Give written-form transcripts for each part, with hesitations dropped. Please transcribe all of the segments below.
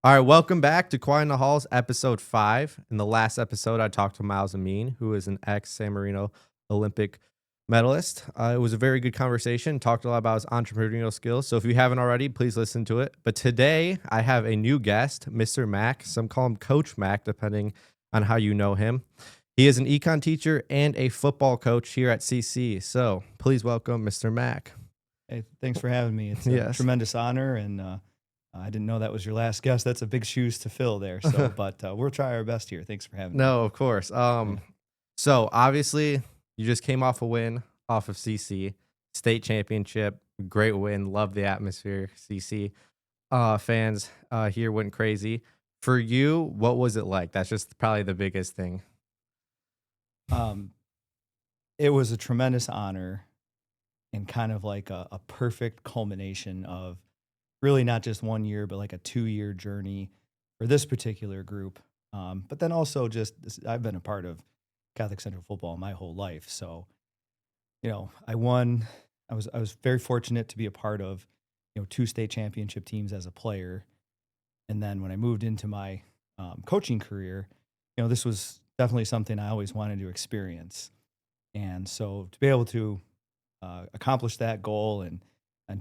All right, welcome back to Quiet in the Halls, episode 5. In the last episode, I talked to Miles Amin, who is an ex-San Marino Olympic medalist. It was a very good conversation, talked a lot about his entrepreneurial skills. So if you haven't already, please listen to it. But today, I have a new guest, Mr. Mach. Some call him Coach Mac, depending on how you know him. He is an econ teacher and a football coach here at CC. So please welcome Mr. Mac. Hey, thanks for having me. It's a Yes. tremendous honor, and I didn't know that was your last guest. That's a big shoes to fill there. So, but we'll try our best here. Thanks for having me. No, of course. So obviously you just came off a win off of CC state championship, great win. Love the atmosphere. CC fans here went crazy. For you, what was it like? That's just probably the biggest thing. Um, it was a tremendous honor and kind of like a perfect culmination of really not just 1 year, but like a 2 year journey for this particular group. But then also I've been a part of Catholic Central football my whole life. So, I won. I was very fortunate to be a part of, two state championship teams as a player. And then when I moved into my coaching career, this was definitely something I always wanted to experience. And so to be able to accomplish that goal and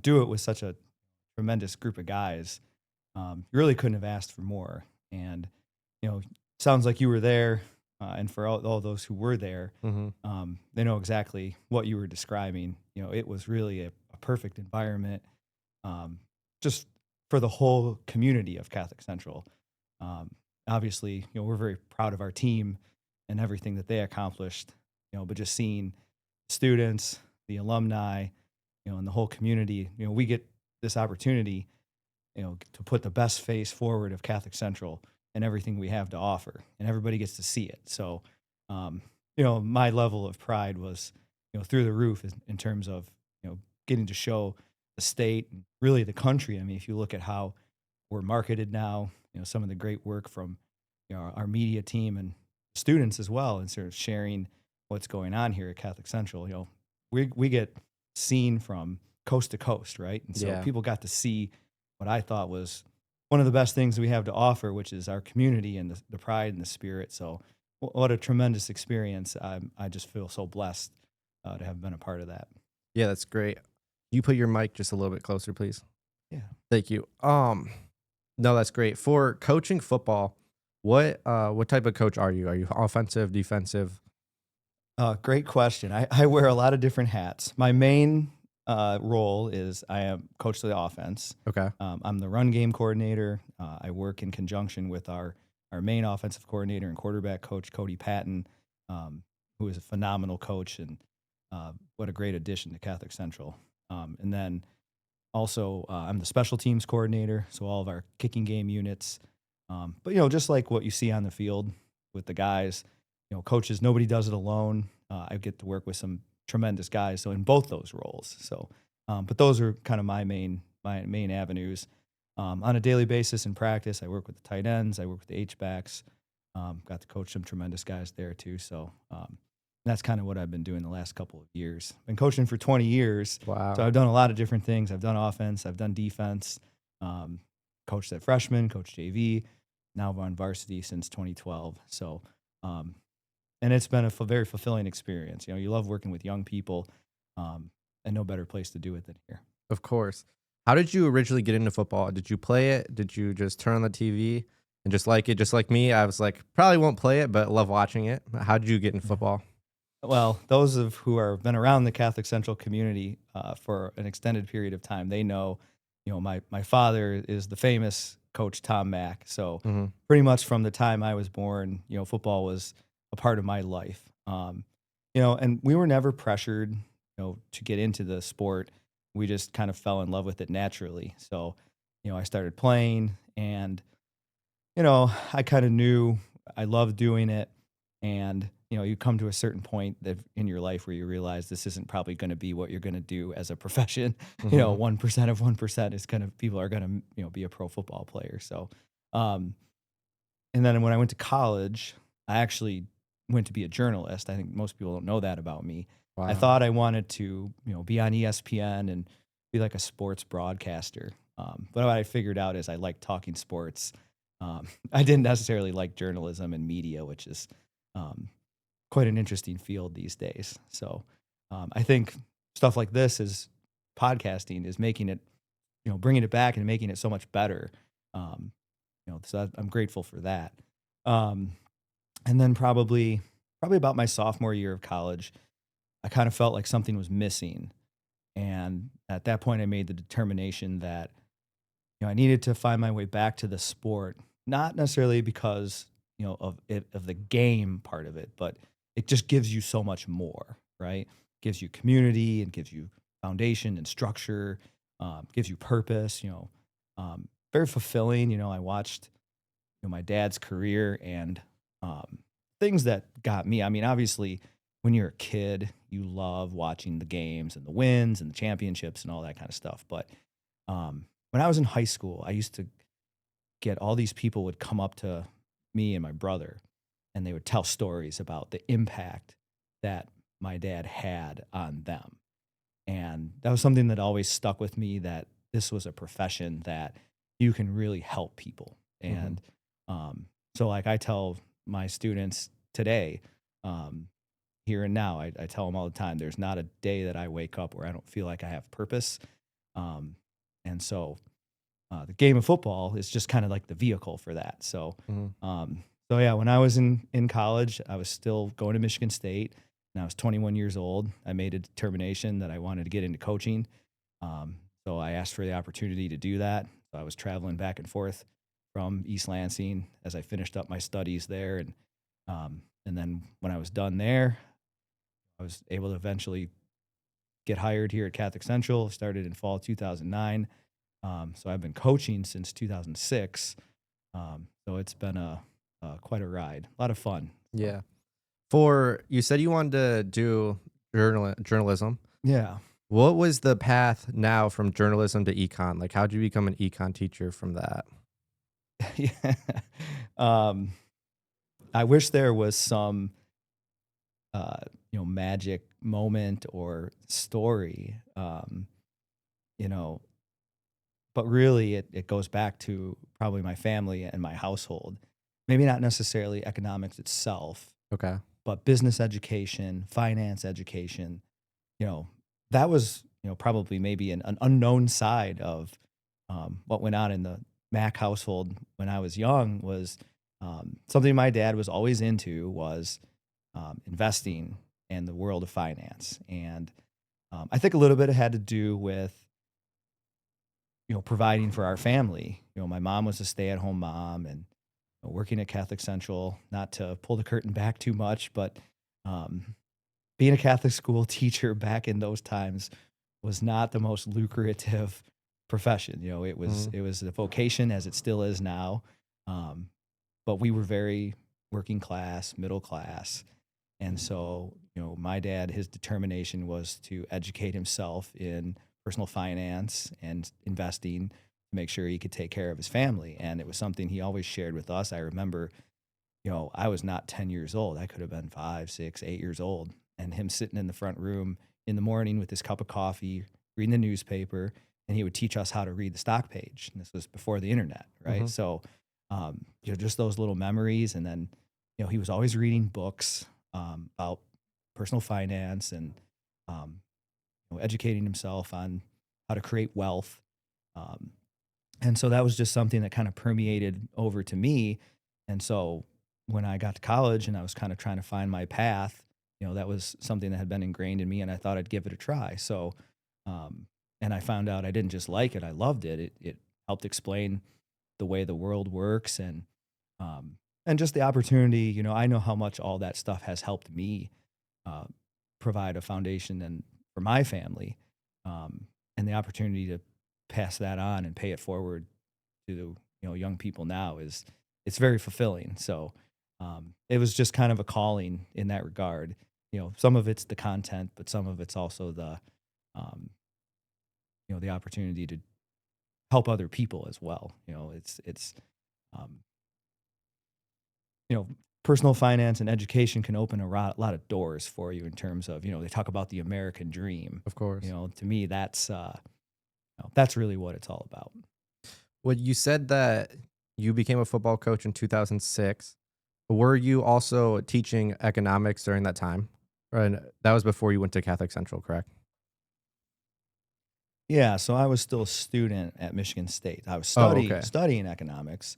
do it with such a tremendous group of guys, you really couldn't have asked for more. And sounds like you were there, and for all those who were there, they know exactly what you were describing. It was really a perfect environment, just for the whole community of Catholic Central. Obviously, we're very proud of our team and everything that they accomplished. But just seeing students, the alumni, and the whole community, we get this opportunity, to put the best face forward of Catholic Central and everything we have to offer, and everybody gets to see it. So, my level of pride was, through the roof in terms of, getting to show the state and really the country. I mean, if you look at how we're marketed now, some of the great work from, our media team and students as well, and sort of sharing what's going on here at Catholic Central. We get seen from coast to coast, right? And so Yeah. people got to see what I thought was one of the best things we have to offer, which is our community and the pride and the spirit. So what a tremendous experience. I just feel so blessed to have been a part of that. Yeah, that's great. You put your mic just a little bit closer, please. Yeah. Thank you. No, that's great. For coaching football, what type of coach are you? Are you offensive, defensive? Great question. I wear a lot of different hats. My main role is I am coach of the offense. Okay. I'm the run game coordinator. I work in conjunction with our main offensive coordinator and quarterback coach, Cody Patton, who is a phenomenal coach, and what a great addition to Catholic Central. And then also I'm the special teams coordinator, so all of our kicking game units. But just like what you see on the field with the guys, coaches, nobody does it alone. I get to work with some tremendous guys, so in both those roles. So, but those are kind of my main avenues. On a daily basis in practice, I work with the tight ends, I work with the H-backs. Got to coach some tremendous guys there too. So that's kind of what I've been doing the last couple of years. Been coaching for 20 years. Wow. So I've done a lot of different things. I've done offense, I've done defense, coached at freshman, coached JV. Now I'm on varsity since 2012. So, and it's been a very fulfilling experience. You love working with young people, and no better place to do it than here. Of course. How did you originally get into football? Did you play it? Did you just turn on the TV and just like it? Just like me, I was like, probably won't play it, but love watching it. How did you get in football? Well, those who have been around the Catholic Central community for an extended period of time, they know, my father is the famous coach Tom Mack. So pretty much from the time I was born, football was a part of my life. And we were never pressured, to get into the sport. We just kind of fell in love with it naturally. So, I started playing, and, I kind of knew I loved doing it. And, you come to a certain point that in your life where you realize this isn't probably going to be what you're going to do as a profession. 1% of 1% is people are going to, be a pro football player. So, and then when I went to college, I actually went to be a journalist. I think most people don't know that about me. Wow. I thought I wanted to, be on ESPN and be like a sports broadcaster. But what I figured out is I like talking sports. I didn't necessarily like journalism and media, which is um, quite an interesting field these days. So I think stuff like this is podcasting is making it, bringing it back and making it so much better. Um, so I'm grateful for that. Um, and then probably about my sophomore year of college, I kind of felt like something was missing. And at that point, I made the determination that I needed to find my way back to the sport, not necessarily because of the game part of it, but it just gives you so much more, right? Gives you community and gives you foundation and structure, gives you purpose. Very fulfilling. I watched my dad's career and um, things that got me. I mean, obviously, when you're a kid, you love watching the games and the wins and the championships and all that kind of stuff. But when I was in high school, I used to get all these people would come up to me and my brother, and they would tell stories about the impact that my dad had on them. And that was something that always stuck with me, that this was a profession that you can really help people. Mhm. And so, like, I tell my students today, um, here and now, I tell them all the time, there's not a day that I wake up where I don't feel like I have purpose. Um, and so, the game of football is just kind of like the vehicle for that. So, Mhm. yeah, when I was in college, I was still going to Michigan State, and I was 21 years old. I made a determination that I wanted to get into coaching. Um, so I asked for the opportunity to do that. So I was traveling back and forth from East Lansing as I finished up my studies there, and then when I was done there, I was able to eventually get hired here at Catholic Central. Started in fall 2009. So I've been coaching since 2006. So it's been quite a ride, a lot of fun. So Yeah. You said you wanted to do journalism. yeah, What was the path now from journalism to econ? Like, how'd you become an econ teacher from that? yeah. Um, I wish there was some magic moment or story. You know, but really it goes back to probably my family and my household. Maybe not necessarily economics itself, Okay. but business education, finance education, you know, that was, probably maybe an unknown side of what went on in the Mac household when I was young was something my dad was always into was investing and the world of finance. And I think a little bit had to do with, providing for our family. My mom was a stay at home mom and working at Catholic Central, not to pull the curtain back too much, but um, being a Catholic school teacher back in those times was not the most lucrative profession. It was Mhm. it was a vocation as it still is now. Um, but we were very working class, middle class. And so, my dad, his determination was to educate himself in personal finance and investing to make sure he could take care of his family. And it was something he always shared with us. I remember, I was not 10 years old. I could have been 5, 6, 8 years old. And him sitting in the front room in the morning with his cup of coffee, reading the newspaper, and he would teach us how to read the stock page. And this was before the internet, right? Mhm. So, just those little memories. And then, he was always reading books about personal finance and um, educating himself on how to create wealth. Um, and so that was just something that kind of permeated over to me. And so when I got to college and I was kind of trying to find my path, that was something that had been ingrained in me and I thought I'd give it a try. So, um, and I found out I didn't just like it, I loved it. It helped explain the way the world works um, and just the opportunity, I know how much all that stuff has helped me uh, provide a foundation and for my family, and the opportunity to pass that on and pay it forward to young people now is it's very fulfilling. So it was just kind of a calling in that regard. Some of it's the content, but some of it's also the um, the opportunity to help other people as well. It's um, you know, personal finance and education can open a lot of doors for you in terms of, they talk about the American dream. Of course. To me, that's really what it's all about. Well, you said that, you became a football coach in 2006. Were you also teaching economics during that time? And that was before you went to Catholic Central, correct? Yeah, so I was still a student at Michigan State. I was Oh, okay. studying economics.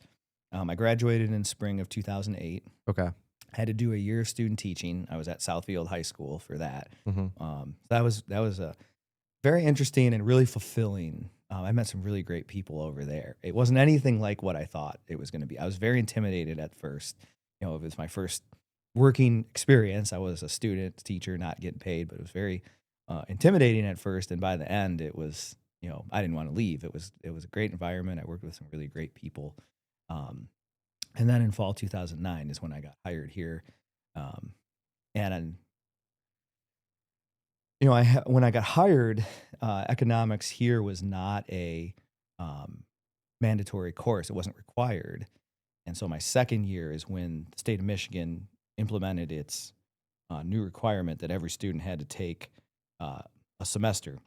I graduated in spring of 2008. Okay. I had to do a year of student teaching. I was at Southfield High School for that. Mhm. That was a very interesting and really fulfilling. I met some really great people over there. It wasn't anything like what I thought it was going to be. I was very intimidated at first. It was my first working experience. I was a student, teacher, not getting paid, but it was very intimidating at first. And by the end, it was, I didn't want to leave. It was a great environment. I worked with some really great people. Um, and then in fall 2009 is when I got hired here. Um, and when I got hired, economics here was not a um, mandatory course. It wasn't required. And so my second year is when the state of Michigan implemented its new requirement that every student had to take uh, a semester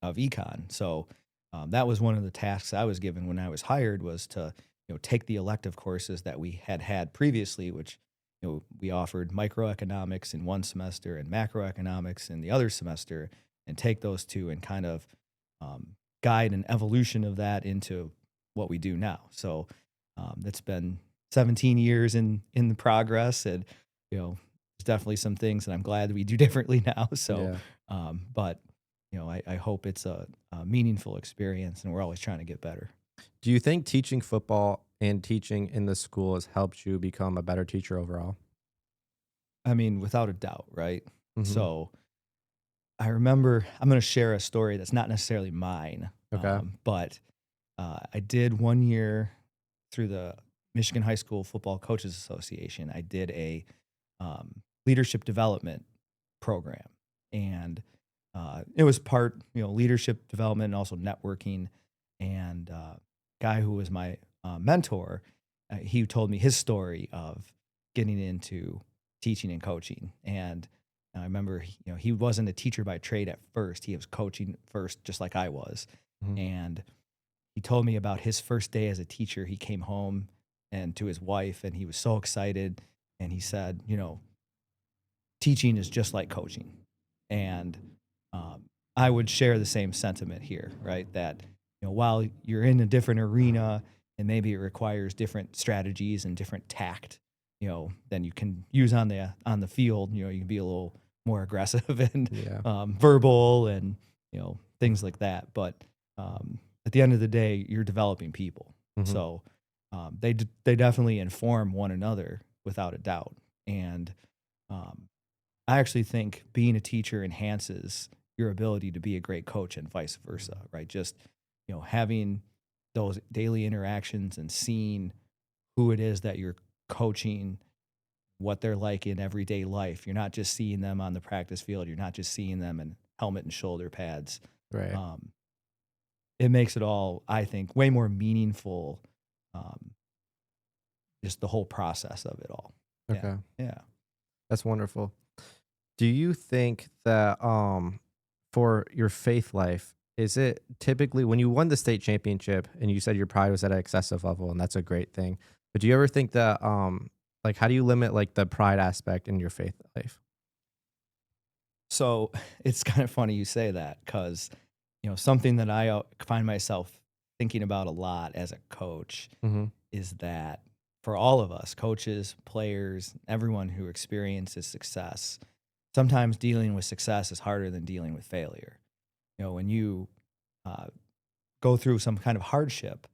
of econ. So that was one of the tasks I was given when I was hired, was to take the elective courses that we had previously, which we offered microeconomics in one semester and macroeconomics in the other semester, and take those two and kind of guide an evolution of that into what we do now. So that's been 17 years in the progress, and there's definitely some things that I'm glad that we do differently now. So, Yeah. but I hope it's a meaningful experience, and we're always trying to get better. Do you think teaching football and teaching in the school has helped you become a better teacher overall? I mean, without a doubt, right? Mhm. So I remember, I'm going to share a story that's not necessarily mine, Okay. but I did one year through the Michigan High School Football Coaches Association. I did a leadership development program, and it was part leadership development and also networking. And guy who was my mentor, he told me his story of getting into teaching and coaching. And I remember he wasn't a teacher by trade at first. He was coaching first, just like I was. Mhm. And he told me about his first day as a teacher. He came home and to his wife, and he was so excited. And he said, teaching is just like coaching. And um, I would share the same sentiment here, right? That while you're in a different arena and maybe it requires different strategies and different tact, than you can use on the field. You can be a little more aggressive and Yeah. verbal and things like that. But at the end of the day, you're developing people, Mhm. so they definitely inform one another without a doubt. And um, I actually think being a teacher enhances your ability to be a great coach and vice versa, right? Just, having those daily interactions and seeing who it is that you're coaching, what they're like in everyday life. You're not just seeing them on the practice field. You're not just seeing them in helmet and shoulder pads. Right. Um, it makes it all, I think, way more meaningful. Um, just the whole process of it all. Yeah. Okay. Yeah. That's wonderful. Do you think that for your faith life, is it typically when you won the state championship and you said your pride was at an excessive level and that's a great thing. But do you ever think that like how do you limit like the pride aspect in your faith life? So it's kind of funny you say that because, something that I find myself thinking about a lot as a coach Mhm. is that for all of us, coaches, players, everyone who experiences success, sometimes dealing with success is harder than dealing with failure. When you uh, go through some kind of hardship,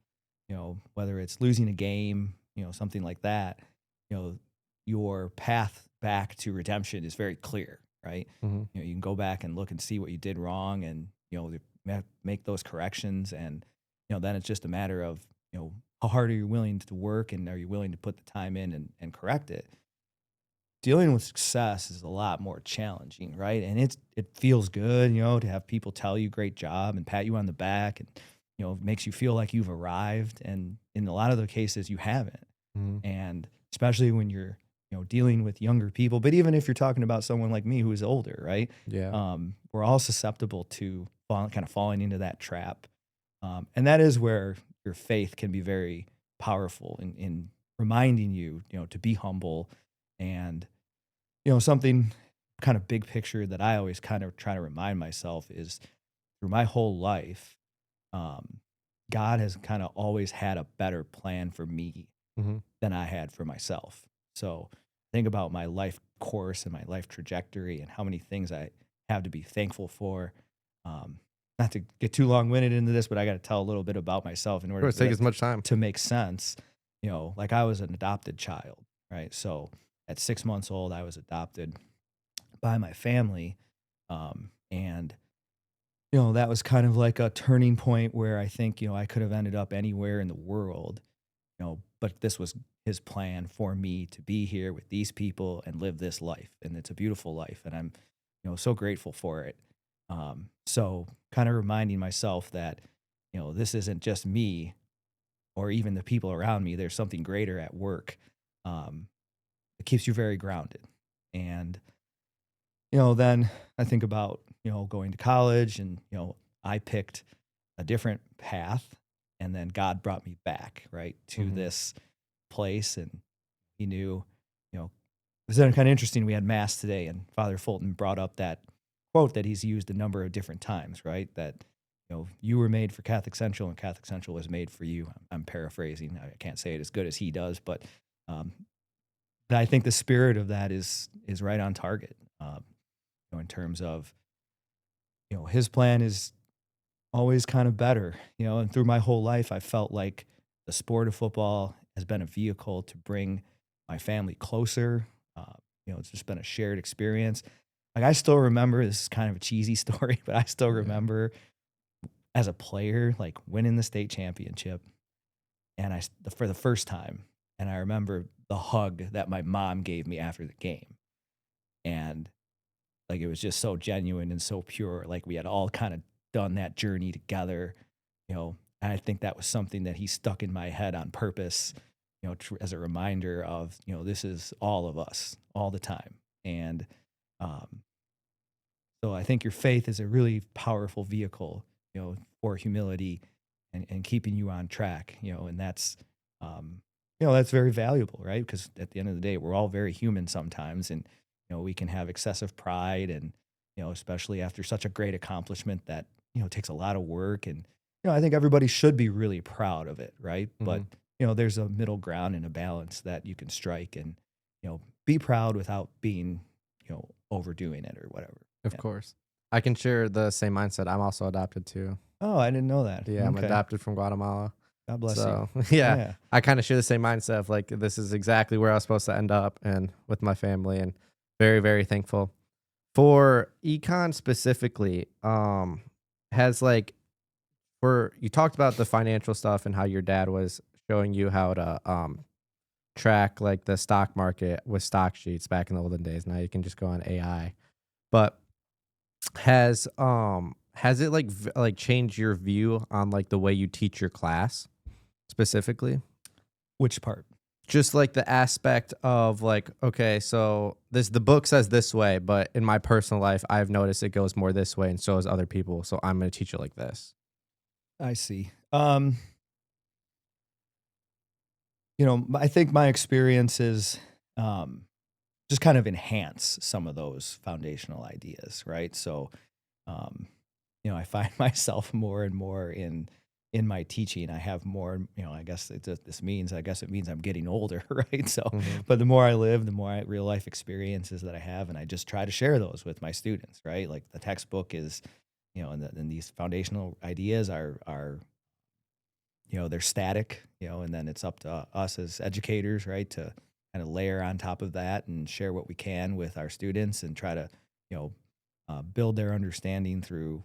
whether it's losing a game, something like that, you know, your path back to redemption is very clear, right? Mhm. You can go back and look and see what you did wrong and, make those corrections. And, then it's just a matter of, how hard are you willing to work and are you willing to put the time in and correct it? Dealing with success is a lot more challenging, right? And it feels good, to have people tell you great job and pat you on the back and makes you feel like you've arrived. And in a lot of the cases you haven't. Mhm. And especially when you're, dealing with younger people, but even if you're talking about someone like me who is older, right? Yeah. We're all susceptible to kind of falling into that trap. And that is where your faith can be very powerful in reminding you, to be humble. And, something kind of big picture that I always kind of try to remind myself is through my whole life, um, God has kind of always had a better plan for me Hmm. than I had for myself. So think about my life course and my life trajectory and how many things I have to be thankful for. Um, Not to get too long winded into this, but I got to tell a little bit about myself in Of order course, for take that as much time. to make sense. Like I was an adopted child, right? So at 6 months old, I was adopted by my family. And that was kind of like a turning point where I think, I could have ended up anywhere in the world, but this was his plan for me to be here with these people and live this life. And it's a beautiful life. And I'm, so grateful for it. So kind of reminding myself that, this isn't just me or even the people around me. There's something greater at work. Um, it keeps you very grounded. And, then I think about, going to college and, I picked a different path and then God brought me back, right, to Hmm. this place. And he knew, it was kind of interesting. We had mass today and Father Fulton brought up that quote that he's used a number of different times, right? That, you were made for Catholic Central and Catholic Central was made for you. I'm paraphrasing. I can't say it as good as he does, but um, I think the spirit of that is right on target. In terms of, his plan is always kind of better, and through my whole life, I felt like the sport of football has been a vehicle to bring my family closer. Uh, it's just been a shared experience. Like I still remember, this is kind of a cheesy story, but I still Yeah. remember as a player, like winning the state championship and for the first time. And I remember the hug that my mom gave me after the game. And like it was just so genuine and so pure. Like we had all kind of done that journey together, and I think that was something that he stuck in my head on purpose, as a reminder of, this is all of us all the time. And um, so I think your faith is a really powerful vehicle, for humility and keeping you on track, and um, that's very valuable, right? Because at the end of the day, we're all very human sometimes, and we can have excessive pride, and especially after such a great accomplishment that takes a lot of work, and I think everybody should be really proud of it, right? But Hmm. there's a middle ground and a balance that you can strike, and be proud without being overdoing it or whatever. Of Yeah. course. I can share the same mindset. I'm also adopted too. Oh, I didn't know that. Yeah, I'm Okay. adopted from Guatemala. God bless you. So, yeah, Yeah. I kind of share the same mindset of like, this is exactly where I was supposed to end up and with my family, and very, very thankful. For econ specifically, has like, for you talked about the financial stuff and how your dad was showing you how to track like the stock market with stock sheets back in the olden days. Now you can just go on AI. But has it like like changed your view on like the way you teach your class specifically? Which part? Just like the aspect of like, okay, so this the book says this way, but in my personal life, I've noticed it goes more this way, and so has other people. So I'm going to teach it like this. I see. I think my experiences um, just kind of enhance some of those foundational ideas, right? So, um, I find myself more and more in my teaching. I have more, I guess I guess it means I'm getting older, right? So, Hmm. but the more I live, the more real life experiences that I have, and I just try to share those with my students, right? Like the textbook is, and these foundational ideas are they're static, and then it's up to us as educators, right, to kind of layer on top of that and share what we can with our students and try to, you know, build their understanding through,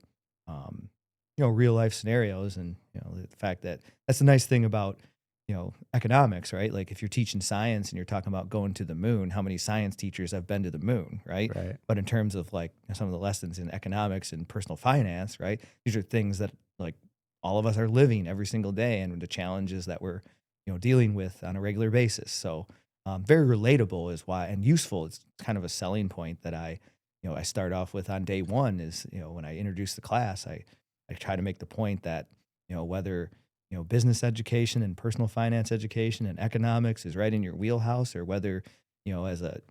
um, real life scenarios. And, the fact that that's the nice thing about, economics, right? Like if you're teaching science and you're talking about going to the moon, how many science teachers have been to the moon, right? Right. But in terms of like some of the lessons in economics and personal finance, right? These are things that like all of us are living every single day and the challenges that we're dealing with on a regular basis. So very relatable is why, and useful. It's kind of a selling point that I start off with on day one is when I introduce the class, I try to make the point that whether business education and personal finance education and economics is right in your wheelhouse, or whether, as a,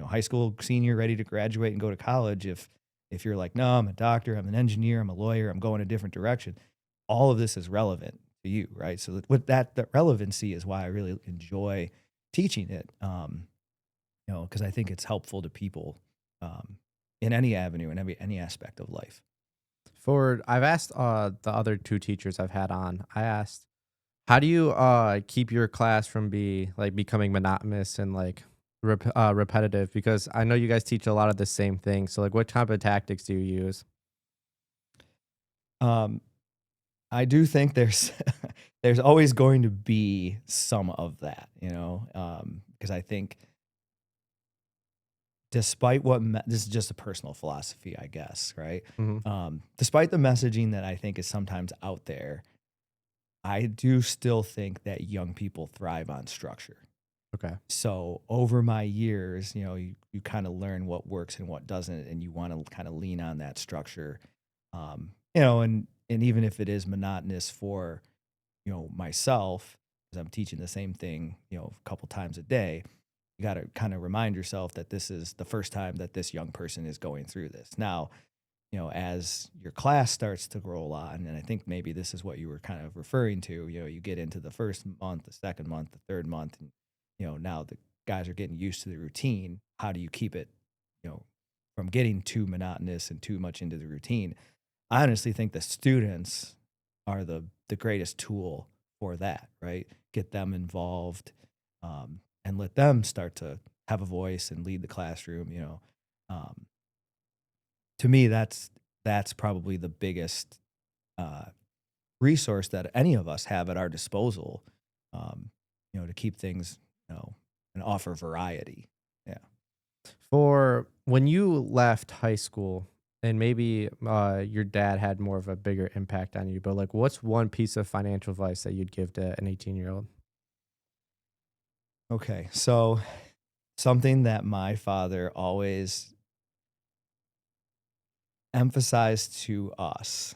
high school senior ready to graduate and go to college, if you're like, no, I'm a doctor, I'm an engineer, I'm a lawyer, I'm going a different direction, all of this is relevant to you, right? So with that relevancy is why I really enjoy teaching it. Because I think it's helpful to people um, in any avenue, in any aspect of life. For I've asked the other two teachers I've had on, I asked, how do you keep your class from becoming monotonous and repetitive? Because I know you guys teach a lot of the same thing. So like, what type of tactics do you use? Um, I do think there's there's always going to be some of that, because I think despite this is just a personal philosophy, I guess, right? Hmm. Despite the messaging that I think is sometimes out there, I do still think that young people thrive on structure. Okay. So over my years, you kind of learn what works and what doesn't, and you want to kind of lean on that structure. And even if it is monotonous for, myself, because I'm teaching the same thing, a couple times a day, you got to kind of remind yourself that this is the first time that this young person is going through this. Now, as your class starts to roll on, and I think maybe this is what you were kind of referring to, you get into the first month, the second month, the third month, and, now the guys are getting used to the routine. How do you keep it, from getting too monotonous and too much into the routine? I honestly think the students are the greatest tool for that, right? Get them involved, and let them start to have a voice and lead the classroom. Um, to me, that's probably the biggest uh, resource that any of us have at our disposal. To keep things, and offer variety. Yeah. For when you left high school, and maybe your dad had more of a bigger impact on you, but like, what's one piece of financial advice that you'd give to an 18-year-old? Okay. So something that my father always emphasized to us,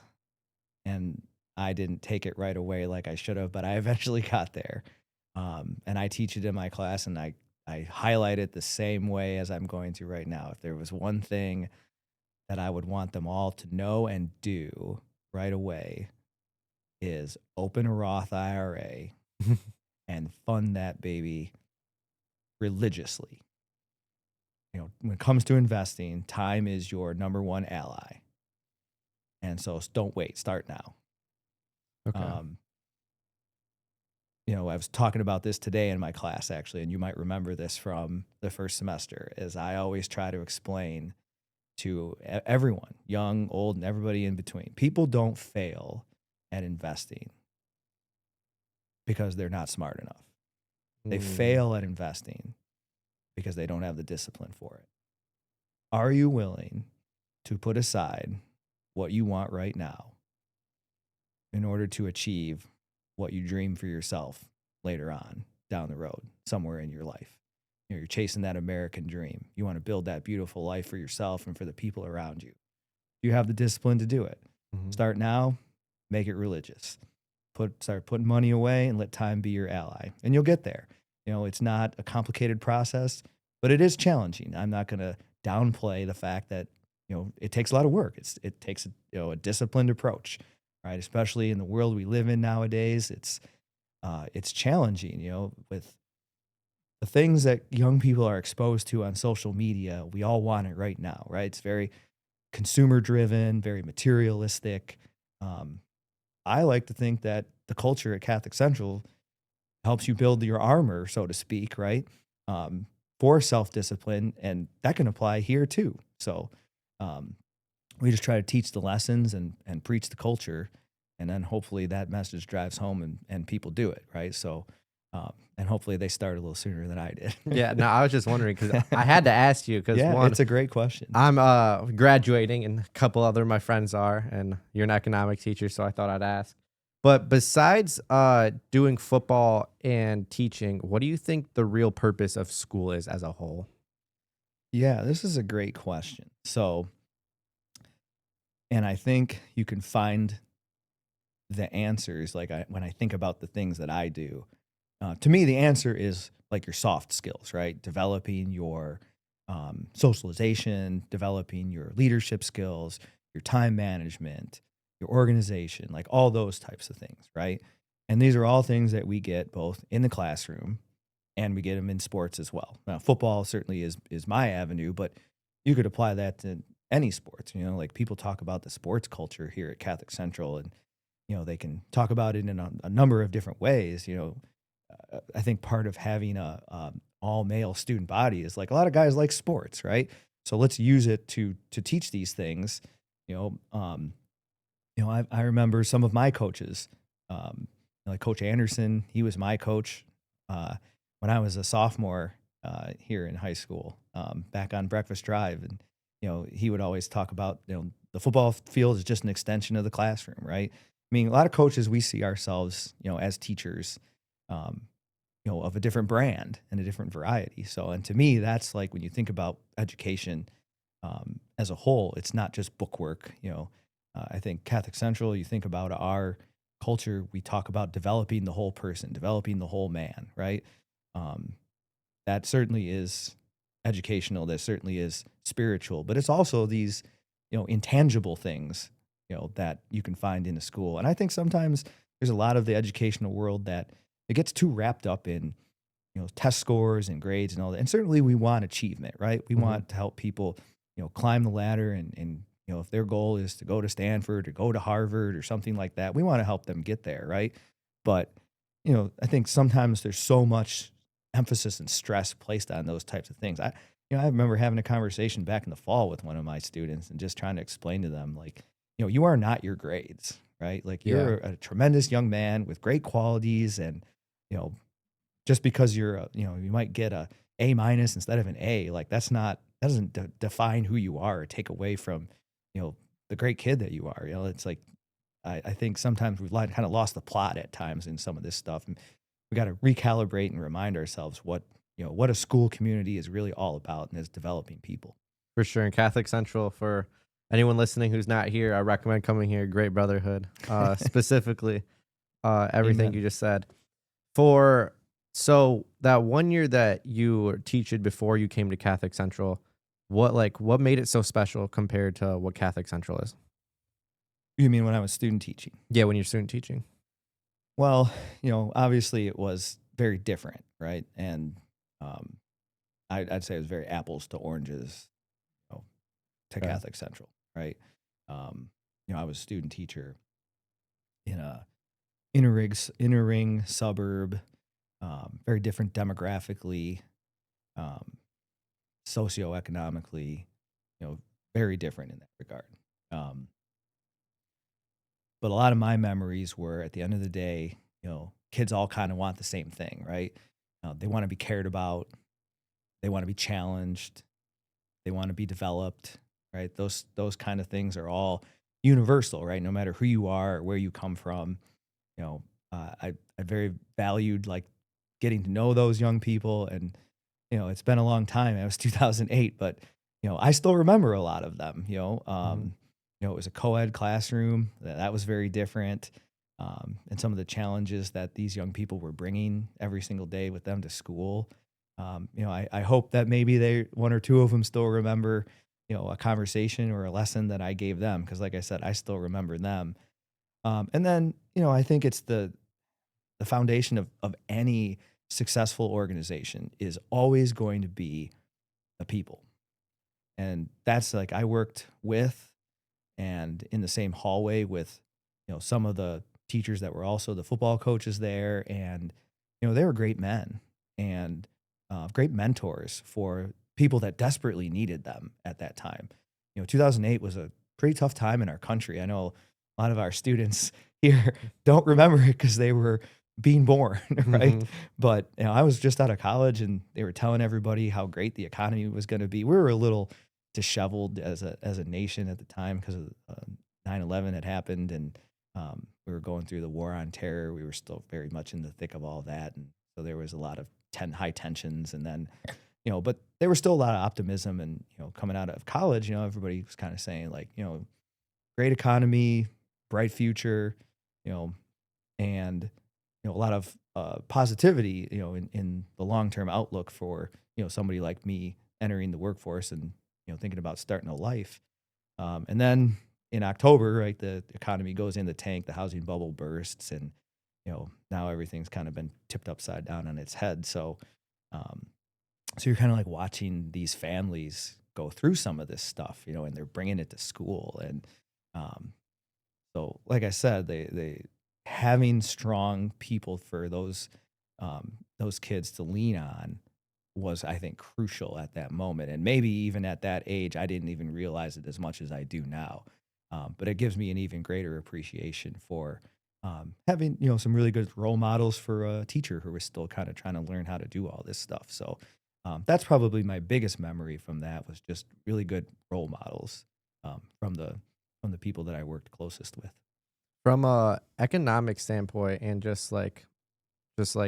and I didn't take it right away like I should have, but I eventually got there. And I teach it in my class, and I highlight it the same way as I'm going to right now. If there was one thing that I would want them all to know and do right away, is open a Roth IRA and fund that baby religiously. When it comes to investing, time is your number one ally. And so don't wait, start now. Okay. Um, I was talking about this today in my class, actually, and you might remember this from the first semester, is I always try to explain to everyone, young, old, and everybody in between, people don't fail at investing because they're not smart enough. They Mm, fail at investing because they don't have the discipline for it. Are you willing to put aside what you want right now in order to achieve what you dream for yourself later on down the road, somewhere in your life? You're chasing that American dream. You want to build that beautiful life for yourself and for the people around you. You have the discipline to do it. mhm. Start now, make it religious. Start putting money away and let time be your ally. And you'll get there. It's not a complicated process, but it is challenging. I'm not going to downplay the fact that, it takes a lot of work. It takes a disciplined approach, right? Especially in the world we live in nowadays. It's challenging, with the things that young people are exposed to on social media. We all want it right now, right? It's very consumer driven, very materialistic. Um, I like to think that the culture at Catholic Central helps you build your armor, so to speak, right? For self discipline, and that can apply here too. So um, we just try to teach the lessons and preach the culture, and then hopefully that message drives home and people do it, right? So and hopefully they start a little sooner than I Yeah, no, did. I was just wondering because I had to ask you because Yeah, one, it's a great question. I'm graduating and a couple other of my friends are, and you're an economic teacher, so I thought I'd ask. But besides doing football and teaching, what do you think the real purpose of school is as a whole? Yeah, this is a great question. So, and I think you can find the answers, like when I think about the things that I do, to me, the answer is like your soft skills, right? Developing your socialization, developing your leadership skills, your time management, your organization, like all those types of things, right? And these are all things that we get both in the classroom and we get them in sports as well. Now, football certainly is my avenue, but you could apply that to any sports. You know, like people talk about the sports culture here at Catholic Central, and they can talk about it in a number of different ways. I think part of having a all male student body is like a lot of guys like sports, right? So let's use it to teach these things. You know, um, I remember some of my coaches, like Coach Anderson. He was my coach uh, when I was a sophomore here in high school, back on Breakfast Drive, and he would always talk about the football field is just an extension of the classroom, right? I mean, a lot of coaches we see ourselves, as teachers, um, of a different brand and a different variety. So, and to me, that's like when you think about education as a whole, it's not just bookwork. I think Catholic Central, you think about our culture, we talk about developing the whole person, developing the whole man, right? Um, that certainly is educational. That certainly is spiritual, but it's also these, intangible things, that you can find in a school. And I think sometimes there's a lot of the educational world that it gets too wrapped up in, test scores and grades and all that. And certainly we want achievement, right? We Hmm. want to help people, climb the ladder and if their goal is to go to Stanford or go to Harvard or something like that, we want to help them get there, right? But, I think sometimes there's so much emphasis and stress placed on those types of things. I remember having a conversation back in the fall with one of my students and just trying to explain to them, like, you are not your grades, right? Like Yeah. you're a tremendous young man with great qualities, and you know, just because you might get a A minus instead of an A, like that doesn't define who you are or take away from, you know, the great kid that you are. It's like I think sometimes we've kind of lost the plot at times in some of this stuff, and we got to recalibrate and remind ourselves what a school community is really all about and is developing people. For sure. And Catholic Central, for anyone listening who's not here, I recommend coming here. Great brotherhood. Specifically, everything Amen. you just said. For so that 1 year that you were teaching before you came to Catholic Central, what made it so special compared to what Catholic Central is? You mean when I was student teaching? Yeah, when you're student teaching. Well, obviously it was very different, right? And um, I'd say it was very apples to oranges, you know, to Okay. Catholic Central, right? Um, I was a student teacher in a inner ring suburb, very different demographically, um, socioeconomically, you know, very different in that regard. Um, but a lot of my memories were at the end of the day, kids all kind of want the same thing, right? They want to be cared about, they want to be challenged, they want to be developed, right? Those kind of things are all universal, right? No matter who you are or where you come from, you know, I very valued like getting to know those young people, and it's been a long time. It was 2008, but I still remember a lot of them. Hmm. It was a co-ed classroom that was very different, and some of the challenges that these young people were bringing every single day with them to school. I hope that maybe they one or two of them still remember, a conversation or a lesson that I gave them because, like I said, I still remember them. And then, I think it's the foundation of any successful organization is always going to be the people. And that's like I worked with and in the same hallway with, some of the teachers that were also the football coaches there. And, they were great men and great mentors for people that desperately needed them at that time. 2008 was a pretty tough time in our country. I know a lot of our students here don't remember it because they were being born, right? Hmm. But I was just out of college, and they were telling everybody how great the economy was going to be. We were a little disheveled as a nation at the time because of 9/11 had happened, and we were going through the war on terror. We were still very much in the thick of all that, and so there was a lot of high tensions. And then, but there was still a lot of optimism. And coming out of college, everybody was kind of saying like, great economy, bright future. you know, and a lot of positivity, in the long term outlook for somebody like me entering the workforce and thinking about starting a life. And then in October, right, the economy goes in the tank, the housing bubble bursts, and now everything's kind of been tipped upside down on its head. Um, so you're kind of like watching these families go through some of this stuff, and they're bringing it to school, and um, so, like I said, they having strong people for those kids to lean on was, I think, crucial at that moment. And maybe even at that age, I didn't even realize it as much as I do now. But it gives me an even greater appreciation for having some really good role models for a teacher who was still kind of trying to learn how to do all this stuff. So that's probably my biggest memory from that was just really good role models from the people that I worked closest with. From a economic standpoint and just like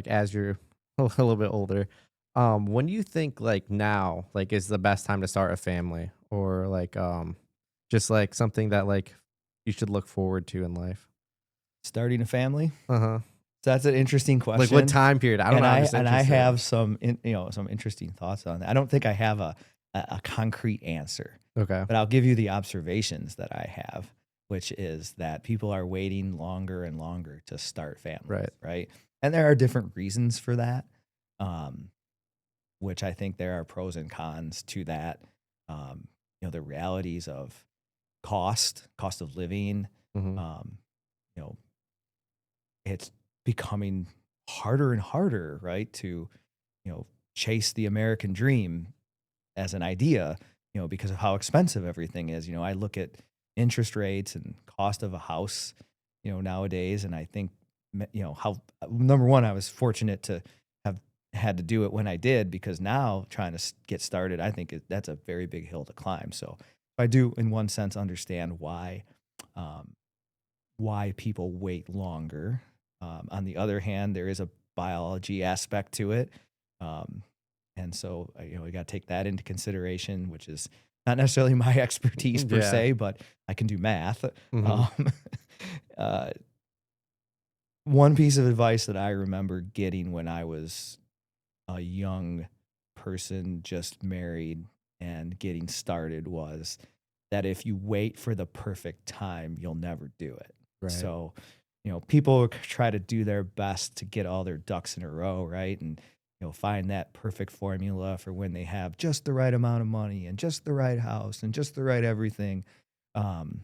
as you're a little bit older, when do you think like now like is the best time to start a family or just like something that like you should look forward to in life? Starting a family? Uh-huh. So that's an interesting Like what question, time period? I don't and know. I'm I just and I interested. have some interesting thoughts on that. I don't think I have a concrete answer, Okay. but I'll give you the observations that I have, which is that people are waiting longer and longer to start families, Right. right? And there are different reasons for that, um, which I think there are pros and cons to that. The realities of cost of living, Mhm. um, you know, it's becoming harder and harder, right, to, you know, chase the American dream as an idea, because of how expensive everything is. I look at interest rates and cost of a house, nowadays, and I think, how number one, I was fortunate to have had to do it when I did because now trying to get started, I think that's a very big hill to climb. So I do, in one sense, understand um, why people wait longer. On the other hand, there is a biology aspect to it. Um, and so, we got to take that into consideration, which is not necessarily my expertise per Yeah. se, but I can do math. Mhm. Um, uh, one piece of advice that I remember getting when I was a young person, just married and getting started, was that if you wait for the perfect time, you'll never do it. Right. So, people try to do their best to get all their ducks in a row, right? And, find that perfect formula for when they have just the right amount of money and just the right house and just the right everything. Um,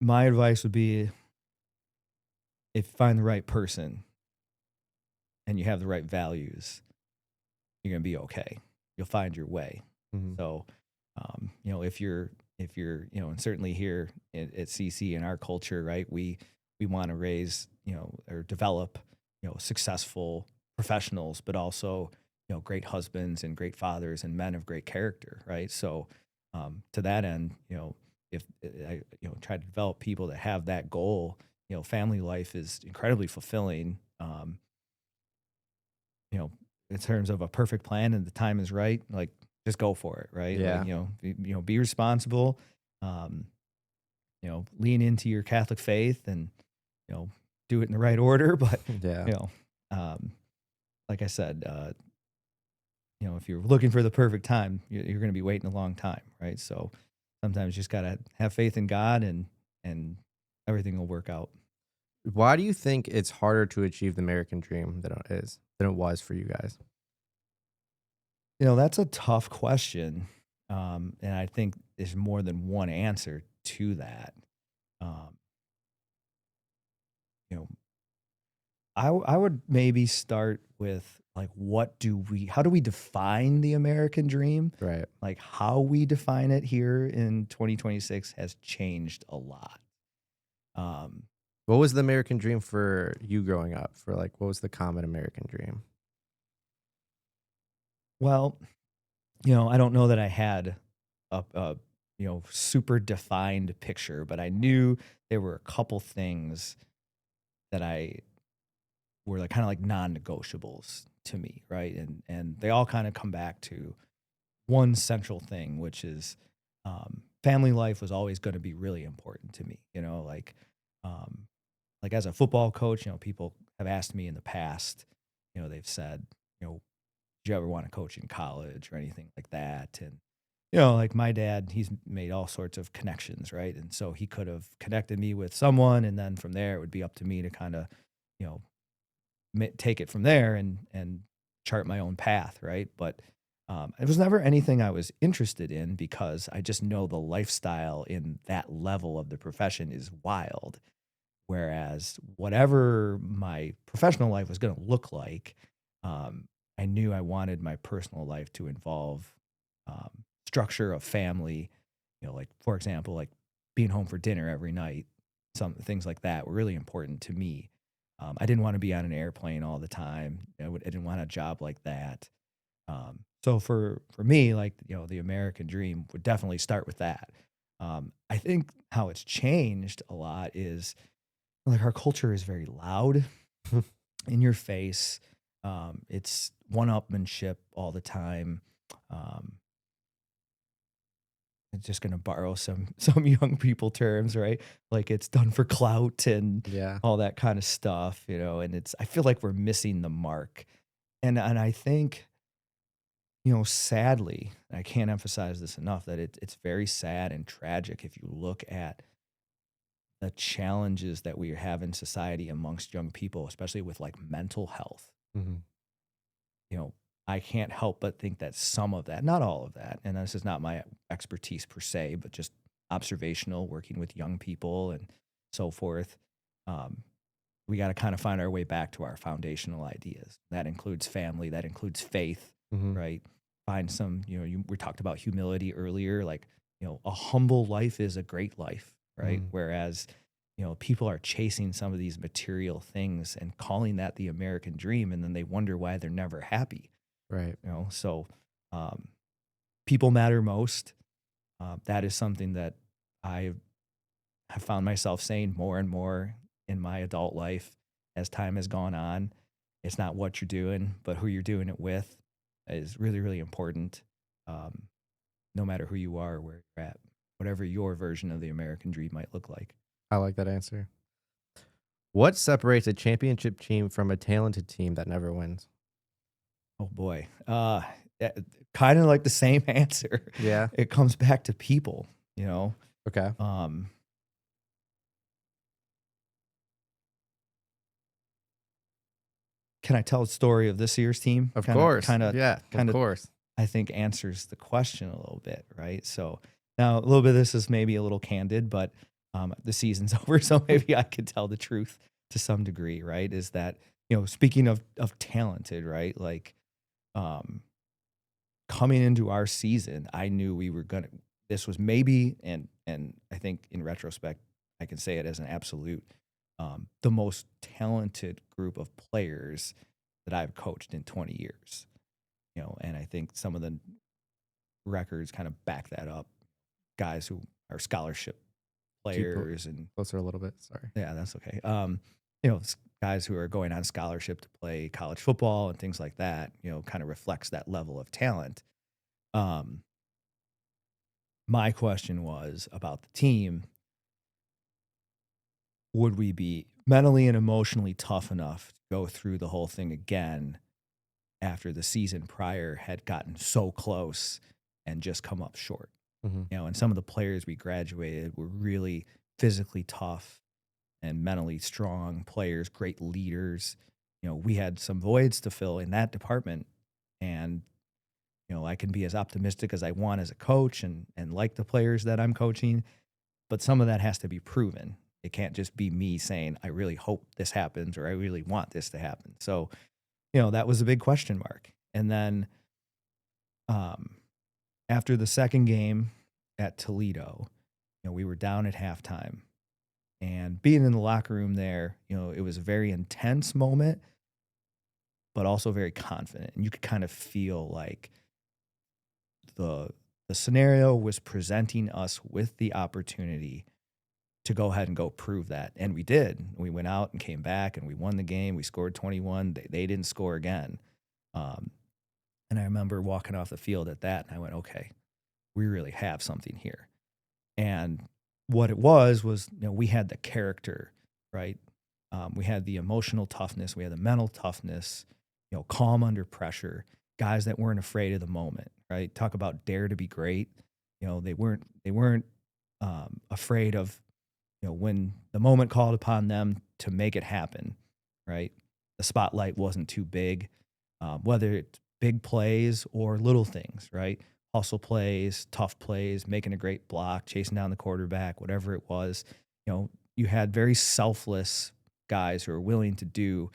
my advice would be if you find the right person and you have the right values, you're going to be okay. You'll find your way. Mhm. So, if you're, and certainly here at CC in our culture, right, we want to raise, or develop, successful professionals, but also, great husbands and great fathers and men of great character, right? So, to that end, if I, try to develop people that have that goal, family life is incredibly fulfilling. You know, in terms of a perfect plan and the time is right, like just go for it, right? Like, Yeah. be responsible, um, lean into your Catholic faith and, you know, do it in the right order. But, Yeah. you know, um, like I said, if you're looking for the perfect time, you're going to be waiting a long time, right? So sometimes you just got to have faith in God and everything will work out. Why do you think it's harder to achieve the American dream than it was for you guys? That's a tough question. And I think there's more than one answer to that. Um, you know, I would maybe start with like, how do we define the American dream? Right. Like, how we define it here in 2026 has changed a lot. Um, What was the American dream for you growing up? For like, what was the common American dream? well, I don't know that I had a super defined picture, but I knew there were a couple things that I were like kind of like non-negotiables to me, right? And they all kind of come back to one central thing, which is family life was always going to be really important to me. Like Um, like as a football coach, people have asked me in the past, they've said, you know, did you ever want to coach in college or anything like that? And, like my dad, he's made all sorts of connections, right? And so he could have connected me with someone, and then from there, it would be up to me to kind of, you know, take it from there and chart my own path, right? But it was never anything I was interested in because I just know the lifestyle in that level of the profession is wild. Whereas whatever my professional life was going to look like, I knew I wanted my personal life to involve structure of family. Like for example, like being home for dinner every night. Some things like that were really important to me. I didn't want to be on an airplane all the time. I didn't want a job like that. So for me, like the American dream would definitely start with that. I think how it's changed a lot is like our culture is very loud, in your face. It's one-upmanship all the time. Um, I'm just gonna borrow some some young people terms, right? Like it's done for clout and Yeah. all that kind of stuff, and I feel like we're missing the mark. And I think, sadly, I can't emphasize this enough that it's very sad and tragic if you look at the challenges that we have in society amongst young people, especially with like mental health. Mhm. You know, I can't help but think that some of that, not all of that, and this is not my expertise per se, but just observational, working with young people and so forth. Um, we got to kind of find our way back to our foundational ideas. That includes family, that includes faith, Mhm. right? Find some, we talked about humility earlier. Like, a humble life is a great life, right? Mhm. Whereas, people are chasing some of these material things and calling that the American dream, and then they wonder why they're never happy, Right. So, um, people matter most. That is something that I have found myself saying more and more in my adult life as time has gone on. It's not what you're doing, but who you're doing it with is really, really important. Um, no matter who you are or where you're at, whatever your version of the American dream might look like. I like that answer. What separates a championship team from a talented team that never wins? Oh boy. Kind of like the same answer. Yeah. It comes back to people, you know. Okay. Um, can I tell a story of this year's team? Of Kind of, course. kind of, Yeah, of kind of course. I think answers the question a little bit, right? So now a little bit of this is maybe a little candid, but the season's over, so maybe I could tell the truth to some degree, right? Is that speaking of talented, right? Like um, coming into our season, I knew we were gonna. This was maybe, and I think in retrospect, I can say it as an absolute, the most talented group of players that I've coached in 20 years. And I think some of the records kind of back that up. Guys who are scholarship Keep it players and closer a little bit. Sorry. yeah, that's okay. Guys who are going on scholarship to play college football and things like that, kind of reflects that level of talent. Um, my question was about the team. Would we be mentally and emotionally tough enough to go through the whole thing again after the season prior had gotten so close and just come up short? Mhm. And some of the players we graduated were really physically tough and mentally strong players, great leaders. We had some voids to fill in that department. And, I can be as optimistic as I want as a coach and like the players that I'm coaching, but some of that has to be proven. It can't just be me saying, I really hope this happens or I really want this to happen. So, that was a big question mark. And then um, after the second game at Toledo, we were down at halftime and being in the locker room there, it was a very intense moment, but also very confident. And you could kind of feel like the the scenario was presenting us with the opportunity to go ahead and go prove that. And we did. We went out and came back and we won the game. We scored 21. They didn't score again. Um, and I remember walking off the field at that and I went, okay, we really have something here. And what it was, we had the character, right? We had the emotional toughness, we had the mental toughness, calm under pressure, guys that weren't afraid of the moment, right? Talk about dare to be great. They weren't afraid of, when the moment called upon them to make it happen, right? The spotlight wasn't too big, whether it's big plays or little things, right? Hustle plays, tough plays, making a great block, chasing down the quarterback, whatever it was. You had very selfless guys who are willing to do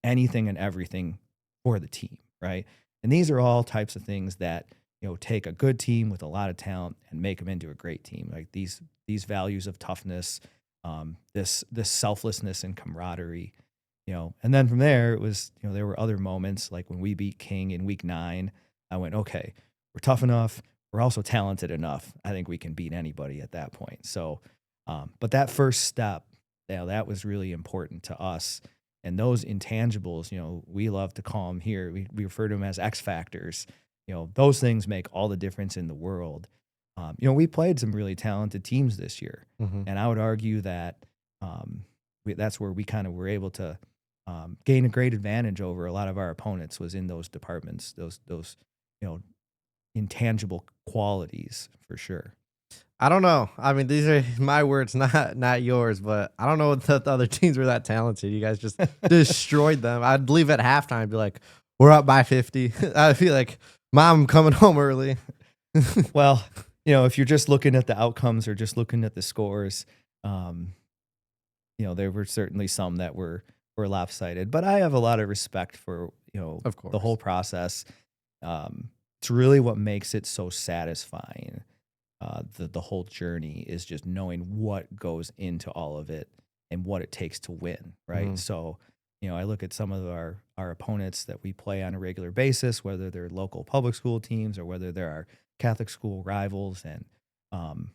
anything and everything for the team, right? And these are all types of things that take a good team with a lot of talent and make them into a great team. Like these values of toughness, this selflessness and camaraderie, And then from there, it was there were other moments like when we beat King in Week 9. I went, okay, we're tough enough. We're also talented enough. I think we can beat anybody at that point. So, but that first step, that was really important to us. And those intangibles, we love to call them here. We refer to them as X factors. Those things make all the difference in the world. We played some really talented teams this year, Hmm. and I would argue that that's where we kind of were able to gain a great advantage over a lot of our opponents was in those departments, those you know intangible qualities for sure. I don't know. I mean, these are my words, not yours. But I don't know if the other teams were that talented. You guys just destroyed them. I'd leave at halftime, and be like, "We're up by 50." I'd be like, "Mom, I'm coming home early." Well, if you're just looking at the outcomes or just looking at the scores, um, there were certainly some that were lopsided. But I have a lot of respect for Of the whole course. process. It's really what makes it so satisfying. The whole journey is just knowing what goes into all of it and what it takes to win, right? Hmm. So, I look at some of our opponents that we play on a regular basis, whether they're local public school teams or whether they're our Catholic school rivals, and um,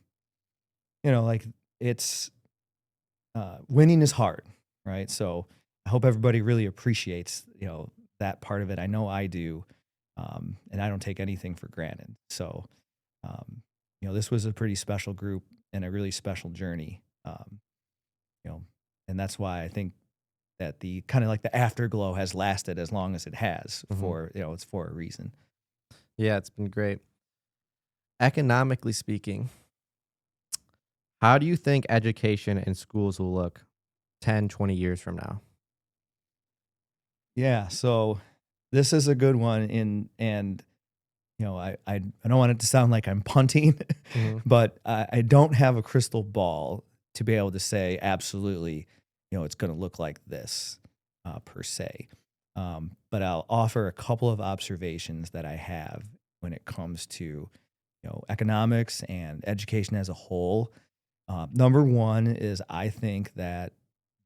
like it's winning is hard, right? So I hope everybody really appreciates that part of it. I know I do, and I don't take anything for granted. So this was a pretty special group and a really special journey. You know, and that's why I think that the kind of like the afterglow has lasted as long as it has Hmm. for, it's for a reason. Yeah, it's been great. Economically speaking, how do you think education in schools will look 10, 20 years from now? Yeah. So this is a good one and I don't want it to sound like I'm punting, Hmm. but I don't have a crystal ball to be able to say absolutely, it's going to look like this per se. But I'll offer a couple of observations that I have when it comes to economics and education as a whole. Number one is I think that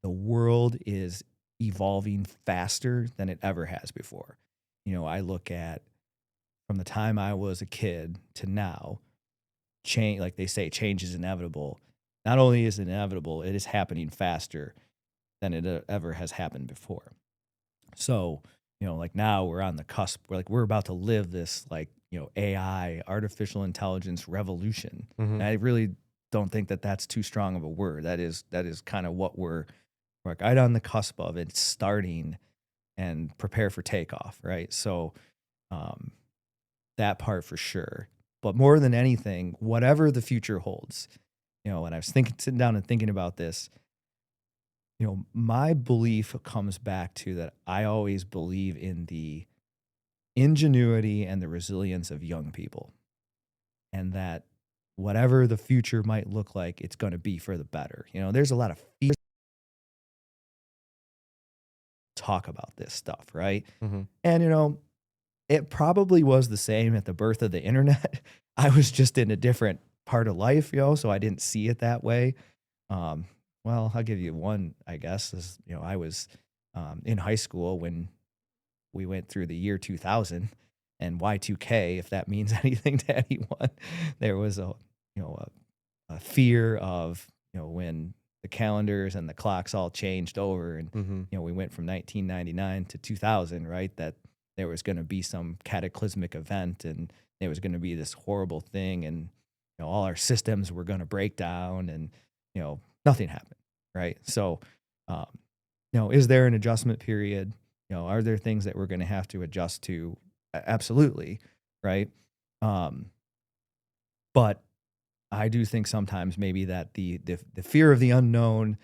the world is evolving faster than it ever has before. I look at from the time I was a kid to now, change, like they say, change is inevitable. Not only is it inevitable, it is happening faster than it ever has happened before. So, like now we're on the cusp. We're about to live this AI, artificial intelligence revolution. Hmm. And I really don't think that that's too strong of a word. That is kind of what we're right on the cusp of it starting and prepare for takeoff, right? So, um, that part for sure. But more than anything, whatever the future holds, when I was sitting down and thinking about this, my belief comes back to that I always believe in the ingenuity and the resilience of young people, and that whatever the future might look like, it's going to be for the better. There's a lot of fear talk about this stuff, right? Hmm. And it probably was the same at the birth of the internet. I was just in a different part of life, so I didn't see it that way. Um, well, I'll give you one, I guess, is, I was in high school when we went through the year 2000 and Y2K, if that means anything to anyone. There was a fear of, when the calendars and the clocks all changed over and, Hmm. we went from 1999 to 2000, right? That there was going to be some cataclysmic event and there was going to be this horrible thing. And, all our systems were going to break down, and nothing happened, right? So, um, is there an adjustment period? Are there things that we're going to have to adjust to? Absolutely, right? Um, but I do think sometimes maybe that the fear of the unknown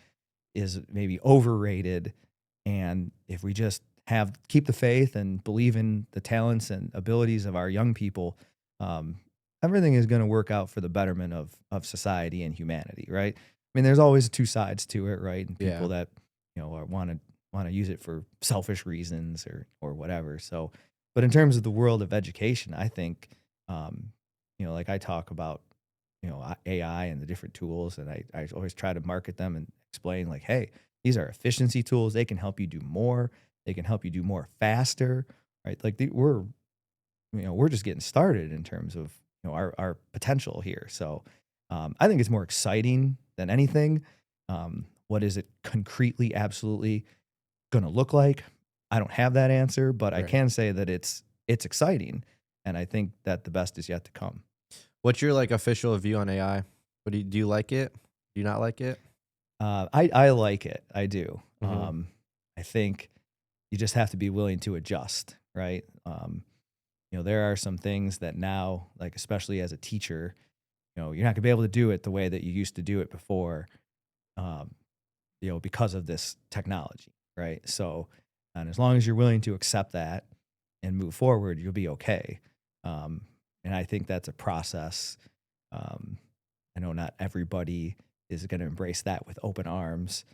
is maybe overrated, and if we just keep the faith and believe in the talents and abilities of our young people, um, everything is going to work out for the betterment of society and humanity, right? I mean, there's always two sides to it, right? And Yeah. people that want to use it for selfish reasons or whatever. So, but in terms of the world of education, I think, um, like I talk about, AI and the different tools, and I always try to market them and explain like, hey, these are efficiency tools. They can help you do more. They can help you do more faster, right? Like we're just getting started in terms of our potential here. So I think it's more exciting than anything. What is it concretely, absolutely going to look like? I don't have that answer, but I Right. can say that it's exciting, and I think that the best is yet to come. What's your like official view on AI? What do you like it? Do you not like it? I like it. I do. Mm-hmm. I think you just have to be willing to adjust, right? There are some things that now, like especially as a teacher, you're not gonna be able to do it the way that you used to do it before, um, because of this technology, right? So, and as long as you're willing to accept that and move forward, you'll be okay. Um, and I think that's a process. Um, I know not everybody is going to embrace that with open arms,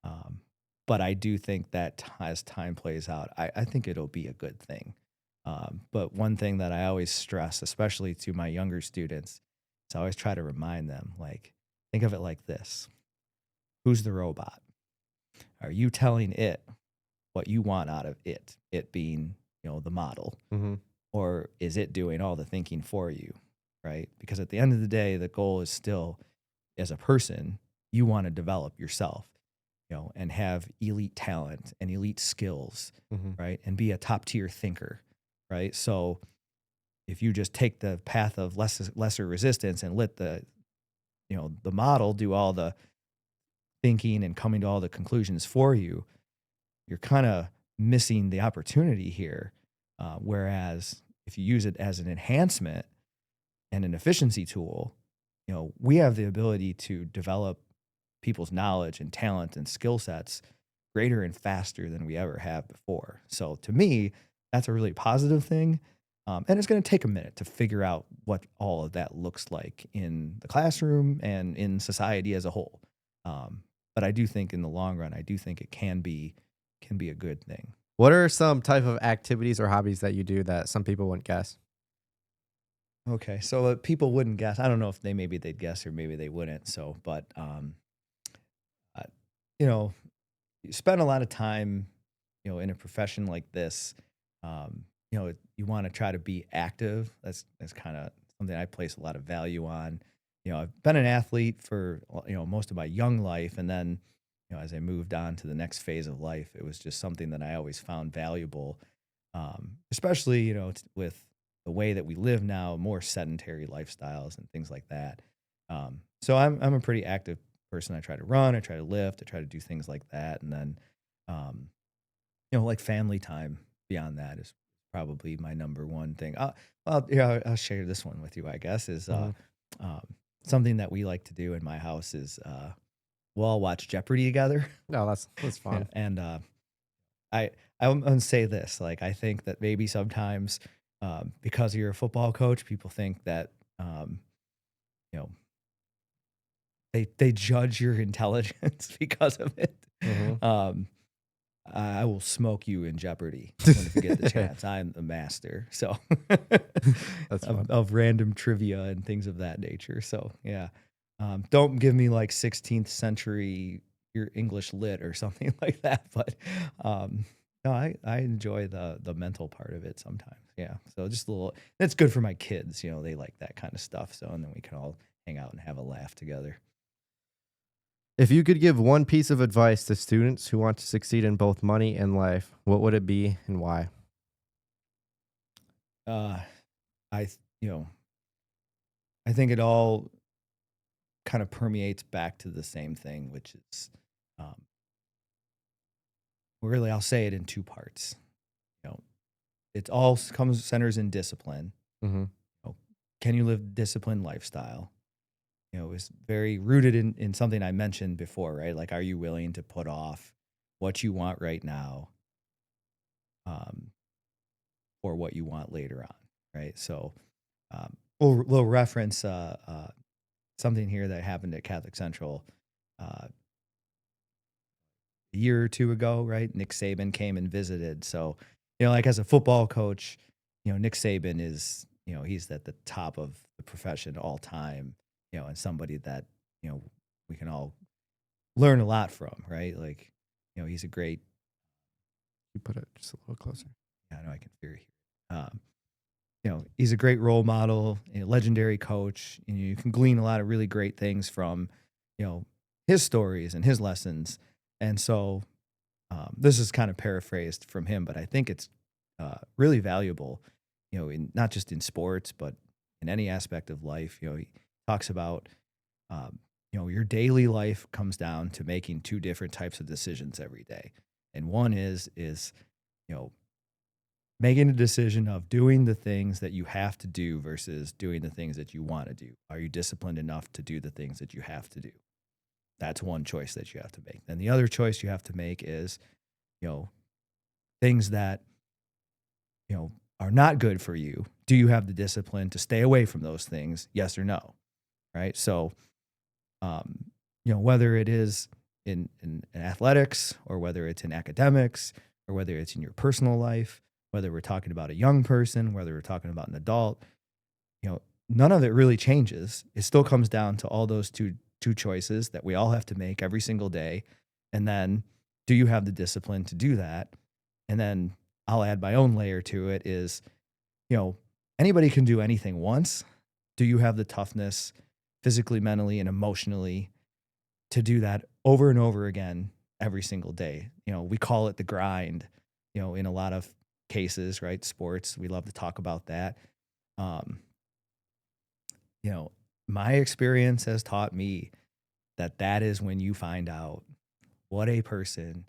um, but I do think that as time plays out, I think it'll be a good thing. But one thing that I always stress, especially to my younger students, is I always try to remind them, like, think of it like this: who's the robot? Are you telling it what you want out of it? It being, the model, Mm-hmm. or is it doing all the thinking for you? Right? Because at the end of the day, the goal is still, as a person, you want to develop yourself, and have elite talent and elite skills, Mm-hmm. right? And be a top tier thinker, right? So if you just take the path of lesser resistance and let the model do all the thinking and coming to all the conclusions for you, you're kind of missing the opportunity here. Whereas if you use it as an enhancement and an efficiency tool, we have the ability to develop people's knowledge and talent and skill sets greater and faster than we ever have before. So to me, that's a really positive thing. And it's going to take a minute to figure out what all of that looks like in the classroom and in society as a whole. But I do think in the long run, I do think it can be a good thing. What are some type of activities or hobbies that you do that some people wouldn't guess? Okay, so people wouldn't guess. I don't know if maybe they'd guess or maybe they wouldn't. So, but uh, you know, you spend a lot of time, in a profession like this. You want to try to be active. That's kind of something I place a lot of value on. I've been an athlete for most of my young life, and then as I moved on to the next phase of life, it was just something that I always found valuable, especially with the way that we live now, more sedentary lifestyles and things like that. So I'm a pretty active person. I try to run, I try to lift, I try to do things like that, and then um, like family time beyond that is probably my number one thing. I'll share this one with you. I guess is Mm-hmm. um, something that we like to do in my house is we'll all watch Jeopardy together, No, that's fun. and I I'm gonna say this, like, I think that maybe sometimes, because you're a football coach, people think that, you know, they judge your intelligence because of it. Mm-hmm. Um, I will smoke you in Jeopardy if you get the chance. I'm the master, so That's fun. of random trivia and things of that nature. So yeah, don't give me like 16th century your English lit or something like that. But um, no, I enjoy the mental part of it sometimes. Yeah, so just a little. That's good for my kids. They like that kind of stuff. So and then we can all hang out and have a laugh together. If you could give one piece of advice to students who want to succeed in both money and life, what would it be and why? Uh, I th- you know I think it all kind of permeates back to the same thing, which is um, really, I'll say it in two parts. You know, it all comes centers in discipline. Mm-hmm. You know, can you live disciplined lifestyle? It's very rooted in something I mentioned before, right? Like, are you willing to put off what you want right now, um, for what you want later on, right? So, we'll reference something here that happened at Catholic Central a year or two ago, right? Nick Saban came and visited. So, like as a football coach, Nick Saban is, he's at the top of the profession all time, and somebody that, we can all learn a lot from, right? Like, he's a great, You put it just a little closer. yeah, I know I can hear you. He's a great role model, a legendary coach. You can glean a lot of really great things from, his stories and his lessons. And so, this is kind of paraphrased from him, but I think it's really valuable, in not just in sports, but in any aspect of life. He talks about, your daily life comes down to making two different types of decisions every day, and one is you know making a decision of doing the things that you have to do versus doing the things that you want to do. Are you disciplined enough to do the things that you have to do? That's one choice that you have to make. Then the other choice you have to make is, you know, things that, are not good for you. Do you have the discipline to stay away from those things? Yes or no? Right. So, um, whether it is in athletics or whether it's in academics or whether it's in your personal life, whether we're talking about a young person, whether we're talking about an adult, none of it really changes. It still comes down to all those two choices that we all have to make every single day. And then do you have the discipline to do that? And then I'll add my own layer to it is, anybody can do anything once. Do you have the toughness physically, mentally, and emotionally to do that over and over again every single day? We call it the grind, in a lot of cases, right? Sports, we love to talk about that. Um, you know, my experience has taught me that that is when you find out what a person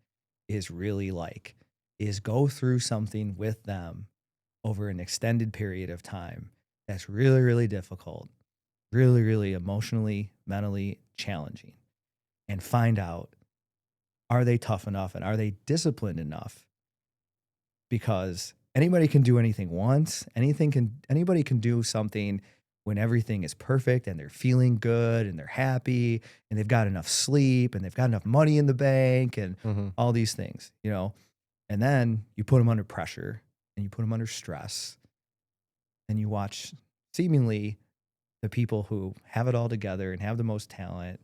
is really like, is go through something with them over an extended period of time that's really, really difficult, really, really emotionally, mentally challenging, and find out, are they tough enough and are they disciplined enough? Because anybody can do anything once. Anybody can do something when everything is perfect and they're feeling good and they're happy and they've got enough sleep and they've got enough money in the bank and Mm-hmm. all these things. And then you put them under pressure and you put them under stress and you watch seemingly the people who have it all together and have the most talent,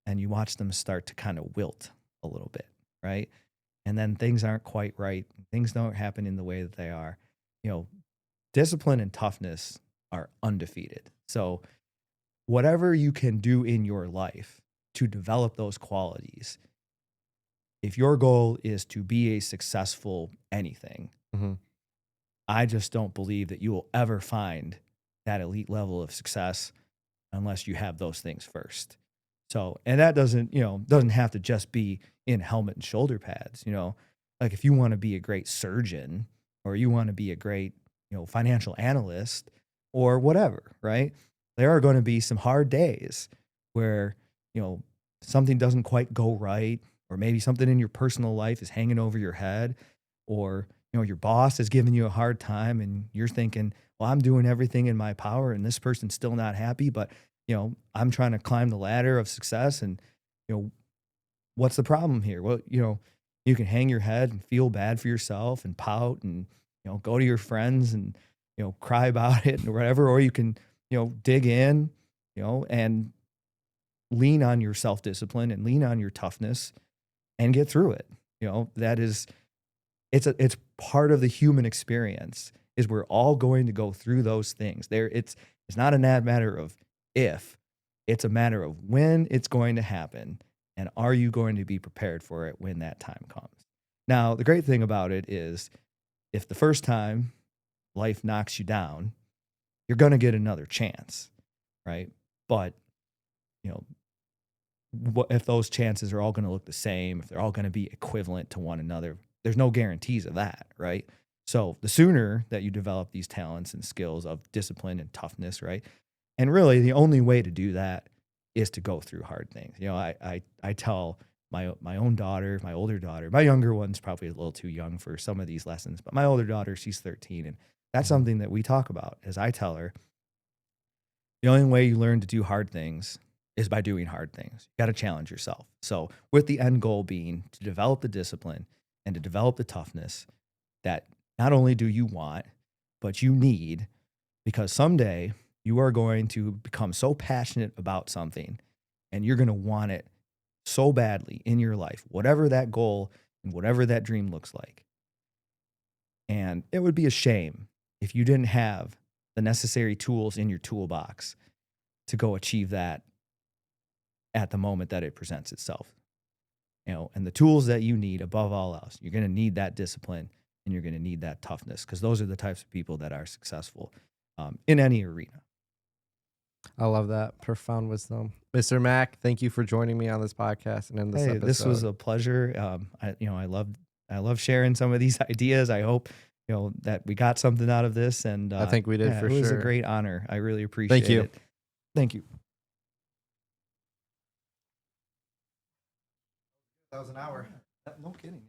and you watch them start to kind of wilt a little bit, right? And then things aren't quite right. Things don't happen in the way that they are. You know, discipline and toughness are undefeated. So, whatever you can do in your life to develop those qualities, if your goal is to be a successful anything, Mm-hmm. I just don't believe that you will ever find that elite level of success unless you have those things first. So, and that doesn't have to just be in helmet and shoulder pads. Like if you want to be a great surgeon or you want to be a great, financial analyst or whatever, right? There are going to be some hard days where, you know, something doesn't quite go right, or maybe something in your personal life is hanging over your head, or, your boss is giving you a hard time and you're thinking, well, I'm doing everything in my power and this person's still not happy, but I'm trying to climb the ladder of success and, what's the problem here? Well, you can hang your head and feel bad for yourself and pout and, go to your friends and, cry about it or whatever, or you can, dig in, and lean on your self-discipline and lean on your toughness and get through it. That is, it's part of the human experience is we're all going to go through those things. It's not a matter of if, it's a matter of when it's going to happen and are you going to be prepared for it when that time comes. Now, the great thing about it is if the first time life knocks you down, you're going to get another chance. right? But, you know, what if those chances are all going to look the same, if they're all going to be equivalent to one another? There's no guarantees of that, right? So the sooner that you develop these talents and skills of discipline and toughness, right? And really the only way to do that is to go through hard things. You know, I tell my own daughter, my older daughter, my younger one's probably a little too young for some of these lessons, but my older daughter, she's 13, and that's Mhm. something that we talk about. As I tell her, the only way you learn to do hard things is by doing hard things. You got to challenge yourself. So, with the end goal being to develop the discipline and to develop the toughness that not only do you want, but you need, because someday you are going to become so passionate about something and you're going to want it so badly in your life, whatever that goal and whatever that dream looks like. And it would be a shame if you didn't have the necessary tools in your toolbox to go achieve that at the moment that it presents itself. You know, and the tools that you need above all else, you're going to need that discipline and you're going to need that toughness, because those are the types of people that are successful in any arena. I love that profound wisdom, Mr. Mac. Thank you for joining me on this podcast and in this Hey, episode. this was a pleasure. I love sharing some of these ideas. I hope that we got something out of this, and I think we did, for it was sure. a great honor. I really appreciate Thank you. it. Thank you. That was an hour. No kidding.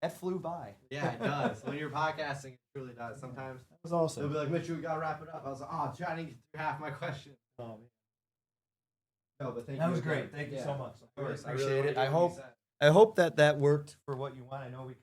That flew by. Yeah, it does. When you're podcasting, it truly does. Sometimes That was awesome. they'll be like, Mitchell, we gotta wrap it up. I was like, oh, trying to get through half my question. Oh, man. No, but thank That you was again. great. Thank you so much. Of course. I appreciate really it. wanna I hear what you hope said. that worked for what you want. I know we